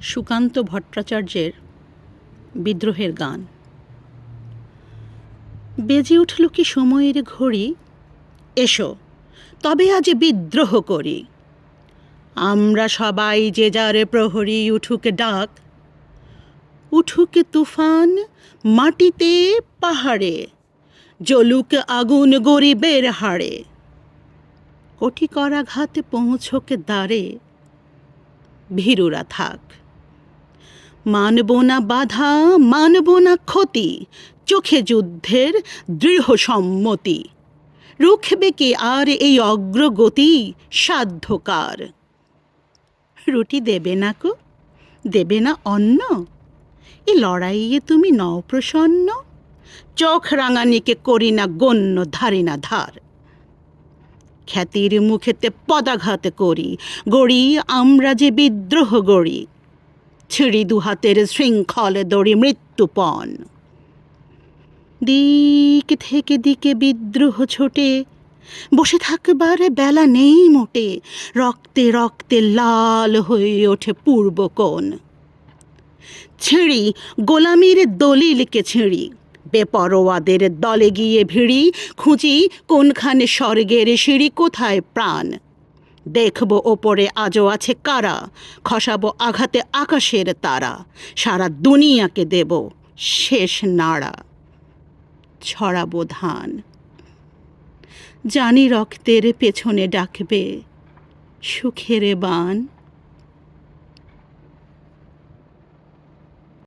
সুকান্ত ভট্টাচার্যের বিদ্রোহের গান। বেজে উঠল কি সময়ের ঘড়ি, এসো তবে আজ বিদ্রোহ করি। আমরা সবাই যে যার প্রহরী উঠুক ডাক, উঠুক তুফান মাটিতে পাহাড়ে, জ্বলুক আগুন গরিবের হাড়ে। কোটি করাঘাতে পৌঁছক দ্বারে, ভীরুরা থাক। মানব না বাধা, মানব না ক্ষতি, চোখে যুদ্ধের দৃঢ় সম্মতি। রুখবে কি আর এই অগ্রগতি, সাধ্যকার? রুটি দেবে না কো, দেবে না অন্ন, এ লড়াইয়ে তুমি নও প্রসন্ন। চোখ রাঙানিকে করি না গণ্য, ধারি না ধার। খ্যাতির মুখেতে পদাঘাত করি, গড়ি আমরা যে বিদ্রোহ গড়ি। ছিঁড়ি দুহাতের শৃঙ্খল দড়ি মৃত্যুপণ। দিক থেকে দিকে বিদ্রোহ ছোটে, বসে থাকবার বেলা নেই মোটে। রক্তে রক্তে লাল হয়ে ওঠে পূর্বকোণ। ছিঁড়ি গোলামির দলিলকে ছিঁড়ি, বেপরোয়াদের দলে গিয়ে ভিড়ি। খুঁজি কোনখানে স্বর্গের সিঁড়ি, কোথায় প্রাণ। দেখব ওপরে আজও আছে কারা, খসাবো আঘাতে আকাশের তারা। সারা দুনিয়াকে দেব শেষ নাড়া, ছড়াবো ধান। জানি রক্তের পেছনে ডাকবে সুখের বান।